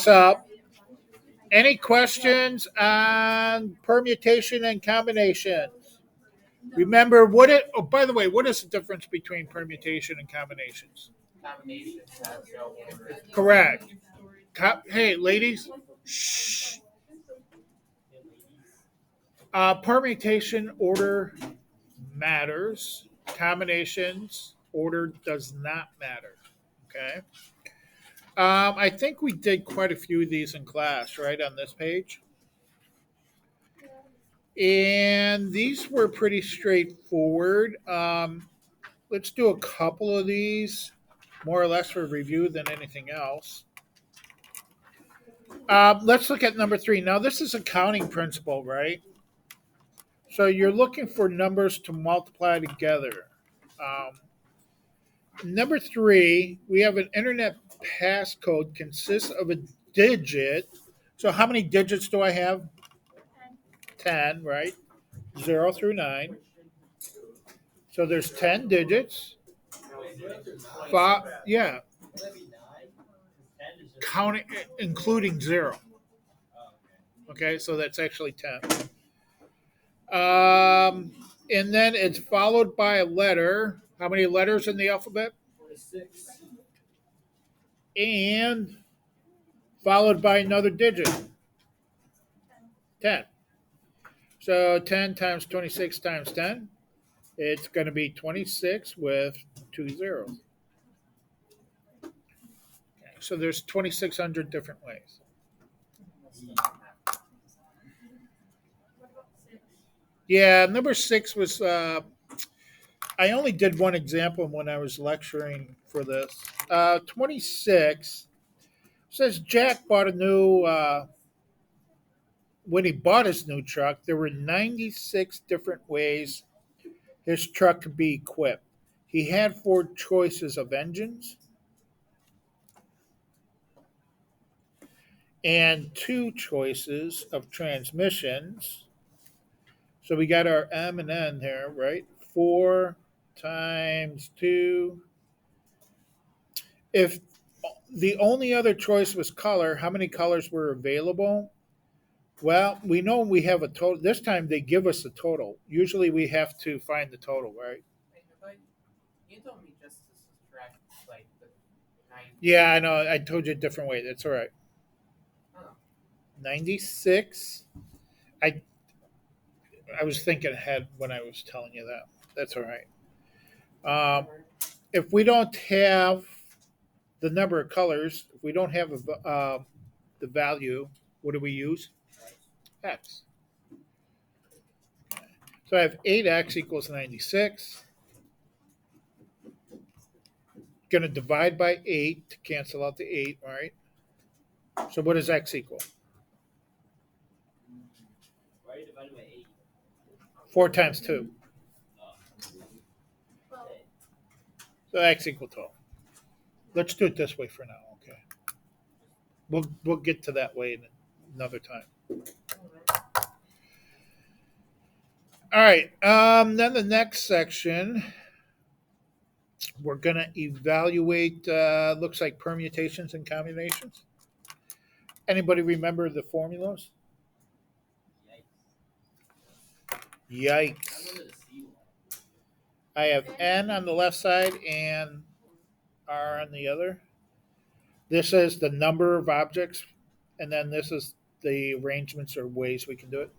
up. Any questions on permutation and combination? Remember what it. Oh, by the way, what is the difference between permutation and combinations? Correct. Hey, ladies. Shh. Permutation order matters. Combinations order does not matter. Okay. I think we did quite a few of these in class, right, on this page. And these were pretty straightforward. Let's do a couple of these, more or less for review than anything else. Let's look at number 3. Now, this is a counting principle, right? So you're looking for numbers to multiply together. Number 3, we have an internet passcode consists of a digit. So how many digits do I have? 10, right? 0 through 9. So there's 10 digits. Yeah, counting, including 0. Okay, so that's actually 10. And then it's followed by a letter. How many letters in the alphabet? And followed by another digit. 10. So 10 times 26 times 10. It's going to be 26 with 2 zeros. Okay, so there's 2,600 different ways. Yeah, number 6 was, I only did one example when I was lecturing for this. 26 says Jack bought a new, when he bought his new truck, there were 96 different ways his truck could be equipped. He had 4 choices of engines and 2 choices of transmissions. So we got our M and N here, right? 4 times 2. If the only other choice was color, how many colors were available? Well, we know we have a total. This time they give us a total. Usually we have to find the total, right? You told me just to subtract like the 90. Yeah, I know. I told you a different way. That's all right. Oh. 96. I I was thinking ahead when I was telling you that. That's all right. If we don't have the number of colors, if we don't have the value, what do we use? X. So I have 8x equals 96. Going to divide by 8 to cancel out the 8, right? So what does x equal? 4 times 2. So x equal 12. Let's do it this way for now, okay? We'll get to that way another time. All right. Then the next section, we're going to evaluate, looks like permutations and combinations. Anybody remember the formulas? Yikes. I have N on the left side and R on the other. This is the number of objects, and then this is the arrangements or ways we can do it.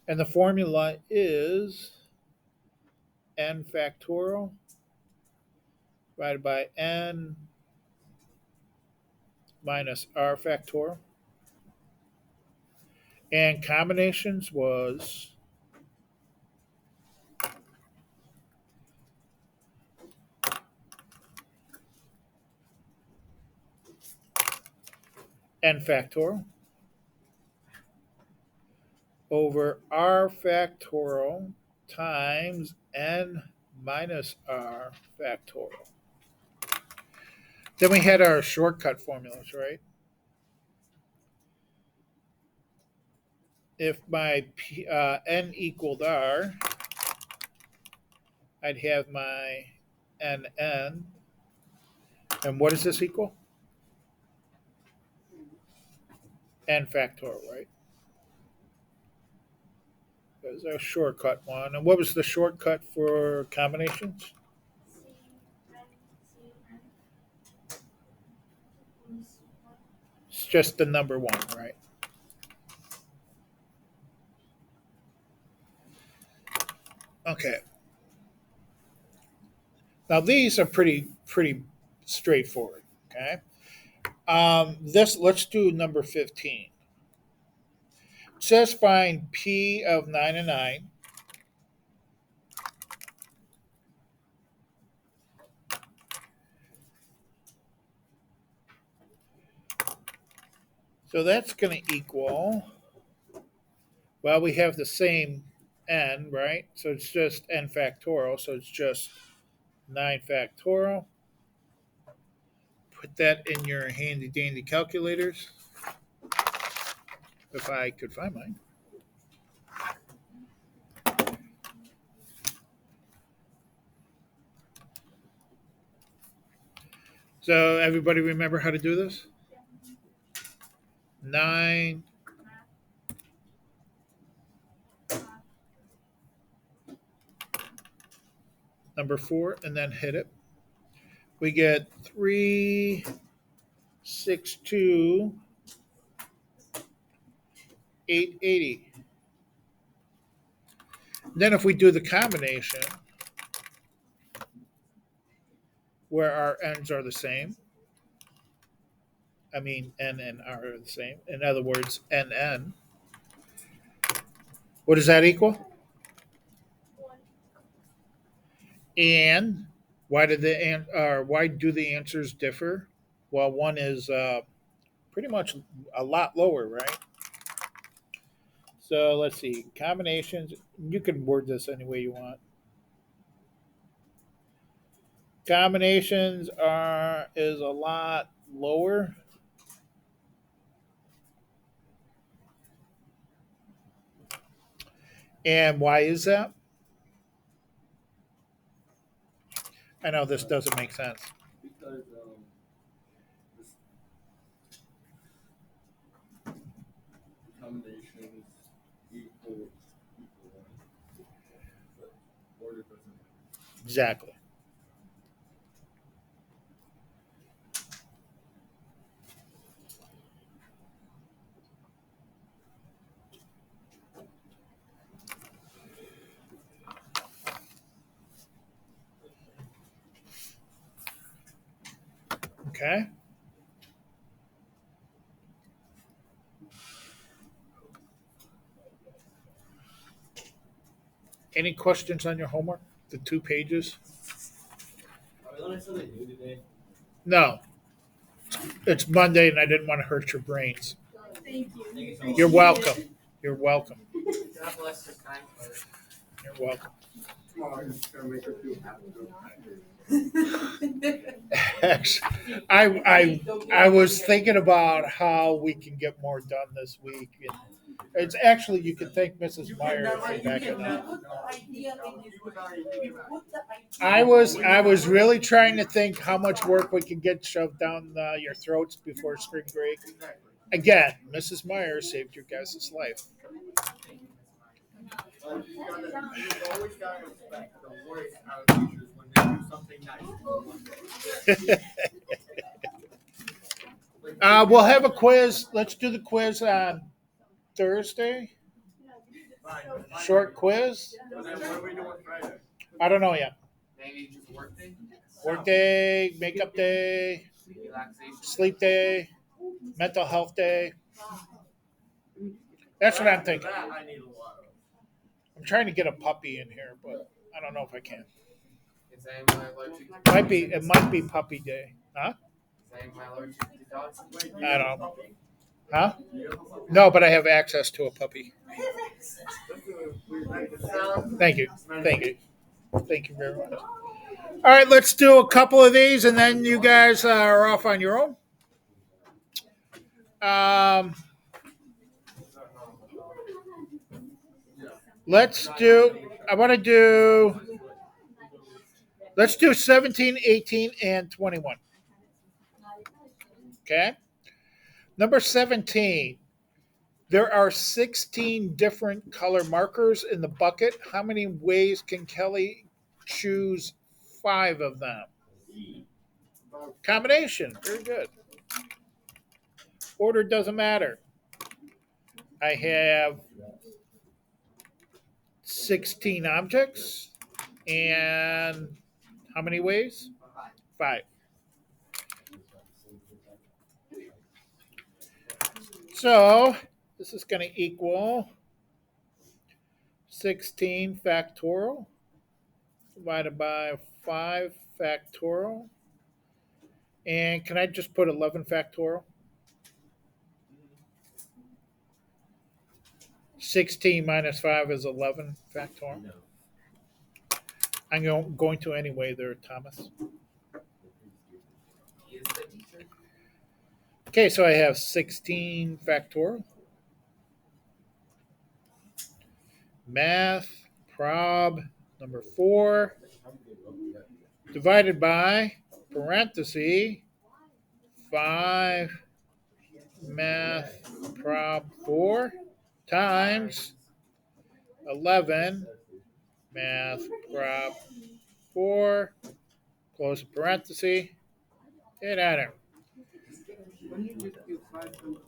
And the formula is N factorial divided by N minus R factorial. And combinations was N factorial over R factorial times N minus R factorial. Then we had our shortcut formulas, right? If my N equaled R, I'd have my NN. And what does this equal? n factorial, right? That was a shortcut one. And what was the shortcut for combinations? It's just the number one, right? Okay. Now these are pretty straightforward. Okay. This let's do number 15. It says find p of 9 and 9. So that's going to equal. Well, we have the same n, right? So it's just n factorial. So it's just 9 factorial. Put that in your handy dandy calculators. If I could find mine. So everybody remember how to do this? 9 number 4 and then hit it. We get 362 880. Then if we do the combination where our n's are the same, I mean n and r are the same. In other words, n. What does that equal? And why do the answers differ? Well, one is pretty much a lot lower, right? So let's see combinations. You can word this any way you want. Combinations are is a lot lower. And why is that? I know this doesn't make sense. Because this combinations equal one, but order doesn't matter. Exactly. Okay. Any questions on your homework? The 2 pages? Are we learning something new today? No. It's Monday and I didn't want to hurt your brains. Thank you so much. You're welcome. You're welcome. God bless your kind heart. You're welcome. Tomorrow I'm just gonna make her feel happy. I was thinking about how we can get more done this week. And it's actually you can thank Mrs. Meyer for backing up. I was really trying to think how much work we could get shoved down your throats before spring break. Again, Mrs. Meyer saved your guys' life. You always gotta respect the worst out of teachers when they do something nice. We'll have a quiz. Let's do the quiz on Thursday. Short quiz. But then what are we doing Friday? I don't know yet. Maybe just work day, Work day, makeup day, relaxation. sleep day, mental health day. That's what I'm thinking. That I need a lot of. I'm trying to get a puppy in here, but I don't know if I can. Is anyone allergic to It might be puppy day. Huh? Is anyone allergic to dogs? I don't know. Huh? No, but I have access to a puppy. Thank you. Thank you. Thank you very much. All right, let's do a couple of these and then you guys are off on your own. Um, let's do, I want to do, let's do 17, 18, and 21. Okay? Number 17. There are 16 different color markers in the bucket. How many ways can Kelly choose 5 of them? Combination. Very good. Order doesn't matter. I have 16 objects. And how many ways? 5. So this is going to equal 16 factorial divided by 5 factorial. And can I just put 11 factorial? 16 minus 5 is 11 factorial. I'm going to anyway there, Thomas. He is the teacher. Okay, so I have 16 factorial. Math, prob, number 4, divided by, parenthesis, 5, math, prob 4, times 11, math, prob 4, close the parenthesis, hit enter. Wouldn't you just do 5 times 11?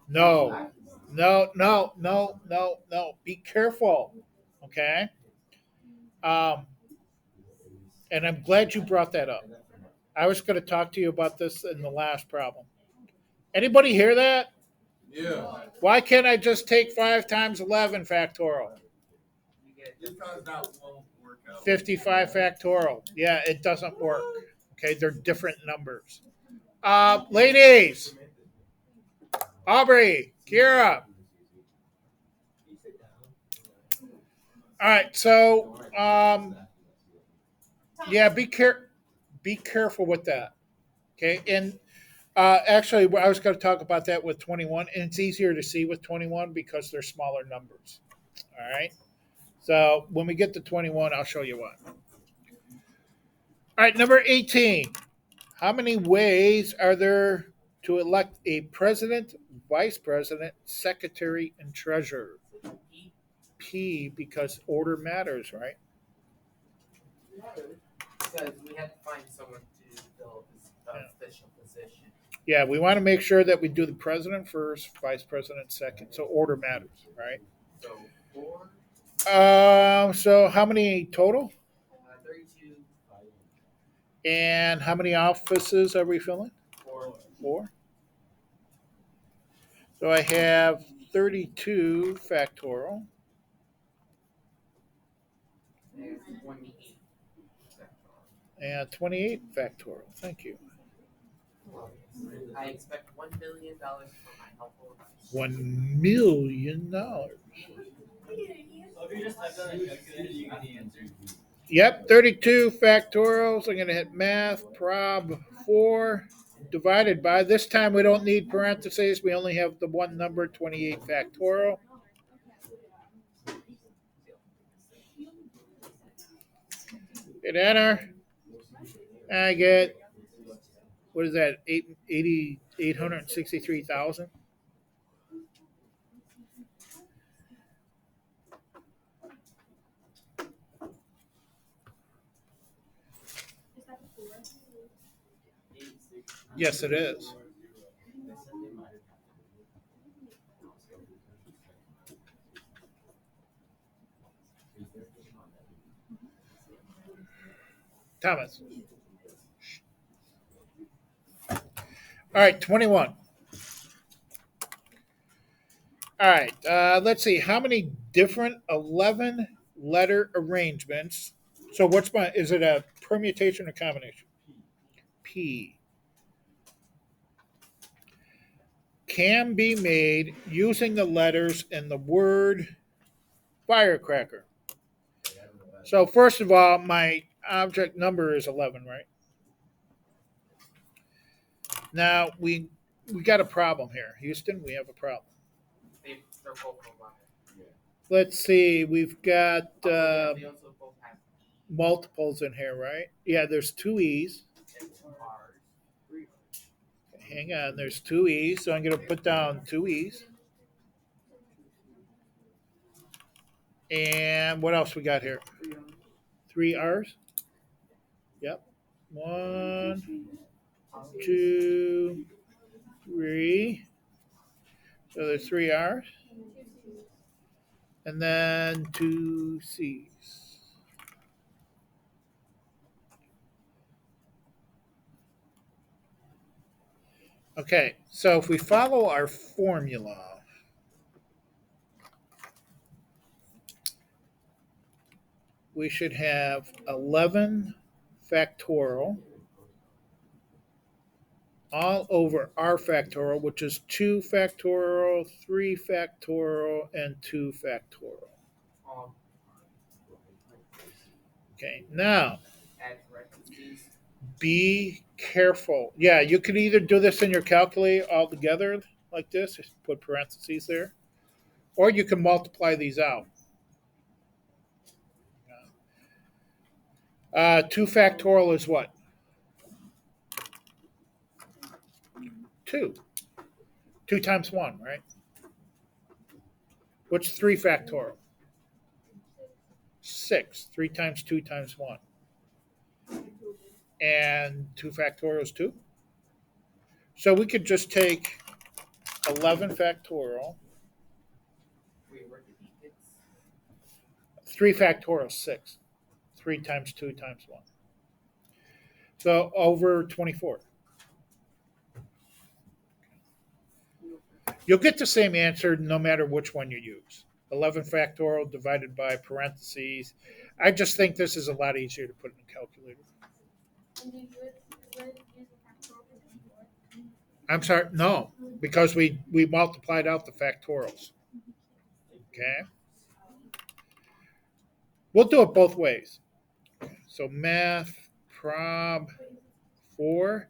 No, no. Be careful, okay? Um, and I'm glad you brought that up. I was going to talk to you about this in the last problem. Anybody hear that? Yeah. Why can't I just take 5 times 11 factorial? You get Because that won't work out. 55 factorial. Yeah, it doesn't work. Okay, they're different numbers. Ladies, Aubrey, Kira. All right, so yeah, be careful with that. Okay, and actually, I was going to talk about that with 21, and it's easier to see with 21 because they're smaller numbers. All right, so when we get to 21, I'll show you why. All right, number 18. How many ways are there to elect a president, vice president, secretary, and treasurer? He P, because order matters, right? because we had to find someone to fill this official position. Yeah, we want to make sure that we do the president first, vice president second. So order matters, right? So 4, So how many total? 32, And how many offices are we filling? 4, 4. So I have 32 factorial. and 28. And 28 factorial. Thank you. I expect $1 million for my helpful advice. $1 million. So if you just type that in a calculator, you get the answer. Yep, 32 factorials. I'm going to hit math, prob 4, divided by, this time we don't need parentheses. We only have the one number, 28 factorial. Hit enter. I get, what is that, 863,000? Yes, it is. Thomas. All right, 21. All right, let's see. How many different 11 letter arrangements? So what's my, is it a permutation or combination? P. Can be made using the letters in the word firecracker. So first of all, my object number is 11, right? Now we got a problem here. Houston, we have a problem. They're both 11. Let's see. We've got They also both have multiples in here, right? Yeah, there's 2 E's. and 2 R's. Hang on, there's 2 E's. So I'm going to put down 2 E's. And what else we got here? Three R's. Yep. One, two, three. So there's three R's. And then two C's. Okay, so if we follow our formula, we should have 11 factorial all over r factorial, which is 2 factorial, 3 factorial, and 2 factorial. Um, Okay, now add parentheses. be careful. Yeah, you could either do this in your calculator all together like this, just put parentheses there, or you can multiply these out. 2 factorial is what? 2. 2 times 1, right? What's 3 factorial? 6. 3 times 2 times 1. And 2 factorial is 2. So we could just take 11 factorial. Wait, where did it's 3 factorial is 6. 3 times 2 times 1. So over 24. You'll get the same answer no matter which one you use. 11 factorial divided by parentheses. I just think this is a lot easier to put in a calculator. I'm sorry, no, because we multiplied out the factorials. Okay. We'll do it both ways. So math prob 4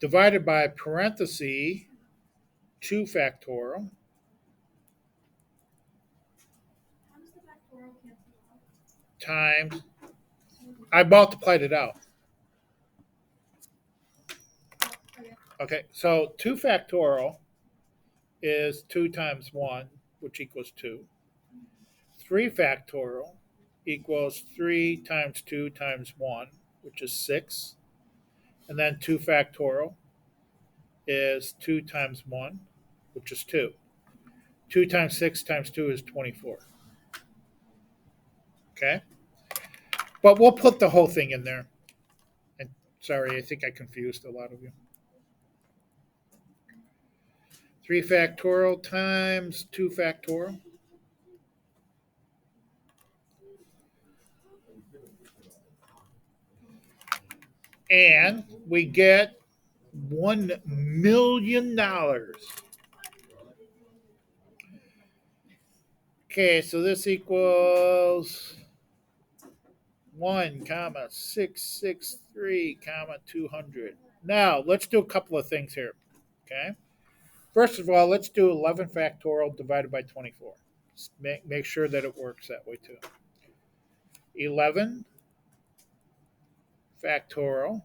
divided by parenthesis 2 factorial times, I multiplied it out. Okay, so 2 factorial is 2 times 1, which equals 2. 3 factorial equals 3 times 2 times 1, which is 6. And then 2 factorial is 2 times 1, which is 2. 2 times 6 times 2 is 24. Okay? But we'll put the whole thing in there. And sorry, I think I confused a lot of you. 3 factorial times 2 factorial. And we get $1 million. Okay, so this equals 1,663,200. Now let's do a couple of things here. Okay. First of all, let's do 11 factorial divided by 24. Make sure that it works that way too. 11 factorial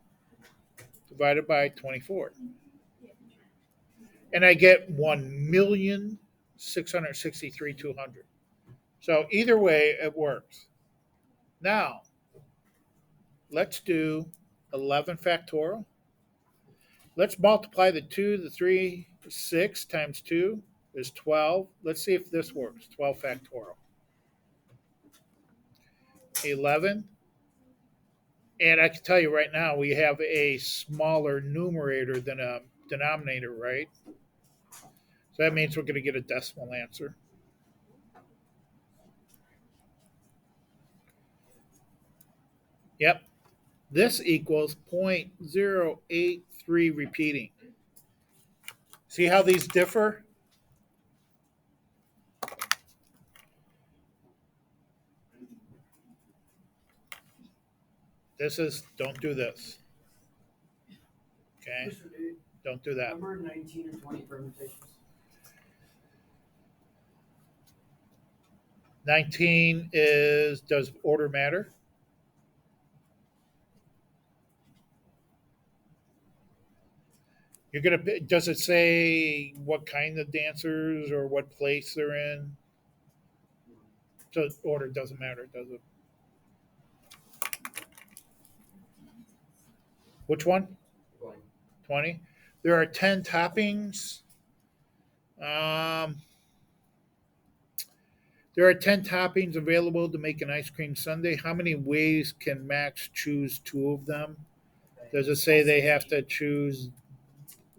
divided by 24. And I get 1,663,200. So either way, it works. Now, let's do 11 factorial. Let's multiply the 2, the 3, 6 times 2 is 12. Let's see if this works. 12 factorial. 11. And I can tell you right now, we have a smaller numerator than a denominator, right? So that means we're going to get a decimal answer. Yep. This equals 0.083 repeating. See how these differ? This is, don't do this. Okay? Don't do that. Number 19 and 20 permutations. 19 is, does order matter? You're gonna. Does it say what kind of dancers or what place they're in? So order doesn't matter, does it? Which one? 20. There are 10 toppings. Um, there are 10 toppings available to make an ice cream sundae. How many ways can Max choose two of them? Does it say they have to choose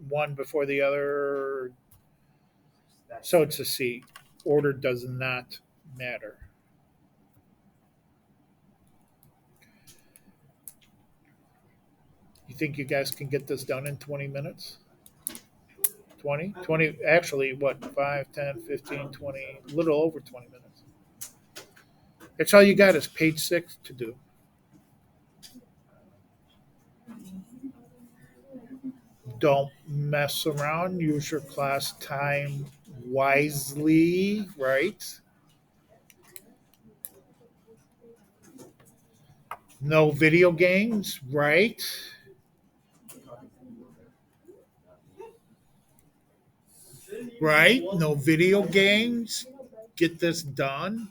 one before the other? So it's a C. Order does not matter. You think you guys can get this done in 20 minutes? 20? 20, actually, what, 5, 10, 15, 20, a little over 20 minutes. That's all you got is page 6 to do. Don't mess around. Use your class time wisely, right? No video games, right? Right? No video games. Get this done.